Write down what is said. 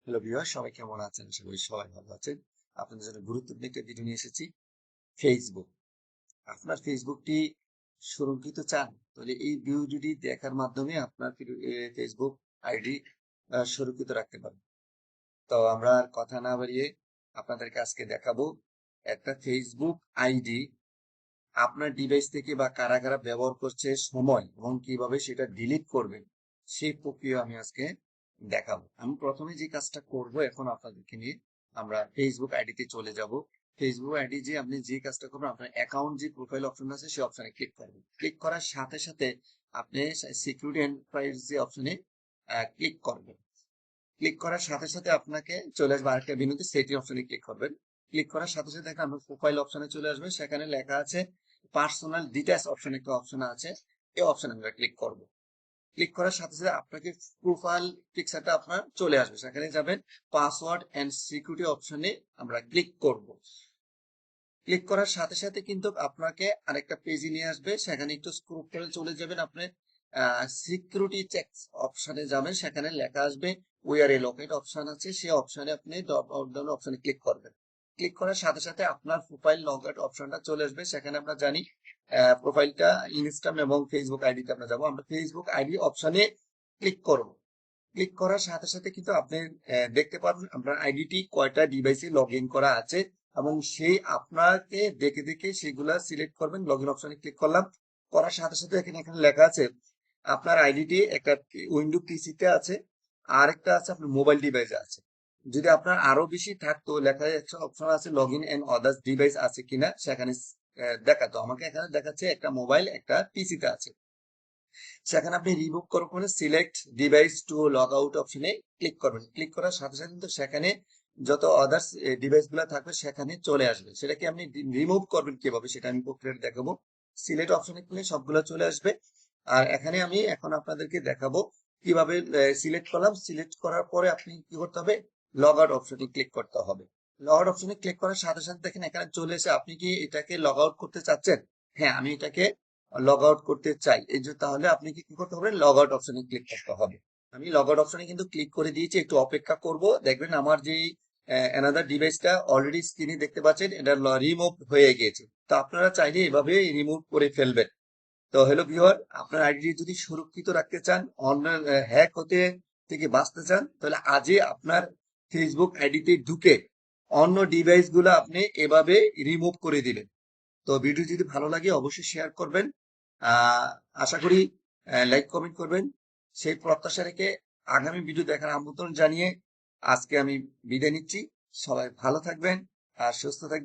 Hello viewer, সবাই কেমন আছেন? আশা করি সবাই ভালো আছেন। আপনাদের জন্য গুরুত্বপূর্ণ একটা ভিডিও নিয়ে এসেছি। ফেসবুক। আপনার ফেসবুকটি সুরক্ষিত চান? তাহলে এই ভিডিওটি দেখার মাধ্যমে আপনার ফেসবুক আইডি সুরক্ষিত রাখতে পারবেন। তো আমরা আর কথা না বাড়িয়ে আপনাদেরকে আজকে দেখাবো একটা ফেসবুক আইডি আপনার ডিভাইস থেকে বা কারা কারা ব্যবহার করছে সময় এবং কিভাবে সেটা ডিলিট করবেন সেই প্রক্রিয়া আমি আজকে দেখাবো। আমি প্রথমে যে কাজটা করব এখন আপনাদেরকে নিয়ে আমরা ফেসবুক আইডিতে চলে যাব। ফেসবুক আইডি যে আপনি যে কাজটা করবেন, আপনার অ্যাকাউন্ট যে প্রোফাইল অপশন আছে সেই অপশনে ক্লিক করবেন। ক্লিক করার সাথে সাথে আপনি সিকিউরিটি এন্ড প্রাইভেসি যে অপশনে ক্লিক করবেন। ক্লিক করার সাথে সাথে আপনাকে চলে আসবে আরেকটা বিনুতে সেটিং অপশনে ক্লিক করবেন। ক্লিক করার সাথে সাথে দেখেন আপনার প্রোফাইল অপশনে চলে আসবে, সেখানে লেখা আছে পার্সোনাল ডিটেইলস অপশন, একটা অপশন আছে, এই অপশনে আমরা ক্লিক করব। ক্লিক করার সাথে সাথে আপনাকে প্রোফাইল পিকচারটা আপনার চলে আসবে, সেখানে যাবেন পাসওয়ার্ড এন্ড সিকিউরিটি অপশনে আমরা ক্লিক করব। ক্লিক করার সাথে সাথে কিন্তু আপনাকে আরেকটা পেজে নিয়ে আসবে, সেখানে একটু স্ক্রল করে চলে যাবেন, আপনি সিকিউরিটি চেকস অপশনে যাবেন, সেখানে লেখা আসবে ওয়্যার এ লকেট অপশন আছে, সেই অপশনে আপনি ড্রপ ডাউন অপশনে ক্লিক করবেন। ক্লিক করার সাথে সাথে আপনার প্রোফাইল লকআউট অপশনটা চলে আসবে, সেখানে আমরা জানি প্রোফাইলটা ইনস্টাগ্রাম এবং ফেসবুক আইডিতে আমরা যাবো, আমরা ফেসবুক আইডি অপশনে ক্লিক করব। ক্লিক করার সাথে সাথে কিন্তু আপনি দেখতে পারবেন আপনার আইডিটি কয়টা ডিভাইসে লগ ইন করা আছে, এবং সেই আপনাকে দেখে দেখে সেগুলা সিলেক্ট করবেন। লগ ইন অপশনে ক্লিক করলাম, করার সাথে সাথে এখানে এখানে লেখা আছে আপনার আইডিটি একটা উইন্ডো পিসিতে আছে, আর একটা আছে আপনার মোবাইল ডিভাইসে আছে। যদি আপনার আরো বেশি থাকতো, লেখা একটা অপশন আছে log in and others device আছে কিনা, সেখানে দেখাতো। আমাকে এখানে দেখাচ্ছে একটা মোবাইল একটা পিসিতে আছে, সেখানে আপনি রিমুভ করবেন, select device to log out অপশনে ক্লিক করবেন। ক্লিক করার সাথে সাথে কিন্তু সেখানে যত আদার্স ডিভাইস গুলা থাকবে সেখানে চলে আসবে। সেটাকে আপনি রিমুভ করবেন কিভাবে সেটা আমি প্রক্রিয়া দেখাবো। সিলেক্ট অপশনে ক্লিক সবগুলো চলে আসবে, আর এখানে আমি এখন আপনাদেরকে দেখাবো কিভাবে সিলেক্ট করলাম। সিলেক্ট করার পরে আপনি কি করতে হবে, লগ আউট অপশনে ক্লিক করতে হবে। লগ আউট অপশনে ক্লিক করার সাথে সাথে দেখেন এখানে চলে এসে আপনি কি এটাকে লগ আউট করতে চাচ্ছেন? হ্যাঁ, আমি এটাকে লগ আউট করতে চাই। এই যে তাহলে আপনি কি করতে হবে, লগ আউট অপশনে ক্লিক করতে হবে। আমি লগ আউট অপশনে কিন্তু ক্লিক করে দিয়েছি, একটু অপেক্ষা করব। দেখবেন আমার যে অ্যানাদার ডিভাইসটা অলরেডি স্ক্রিনে দেখতে পাচ্ছেন এটা রিমুভ হয়ে গিয়েছে। তো আপনারা চাইলে এভাবে রিমুভ করে ফেলবেন। তো হ্যালো ভিউয়ার, আপনার আইডি যদি সুরক্ষিত রাখতে চান, অনলাইন হ্যাক হতে থেকে বাঁচতে চান, তাহলে আজই আপনার ফেসবুক আইডিতে ঢুকে অন্য ডিভাইস গুলো আপনি এভাবে রিমুভ করে দিবেন। তো ভিডিও যদি ভালো লাগে অবশ্যই শেয়ার করবেন। আহ আশা করি লাইক কমেন্ট করবেন। সেই প্রত্যাশা রেখে আগামী ভিডিও দেখার আমন্ত্রণ জানিয়ে আজকে আমি বিদায় নিচ্ছি। সবাই ভালো থাকবেন আর সুস্থ থাকবেন।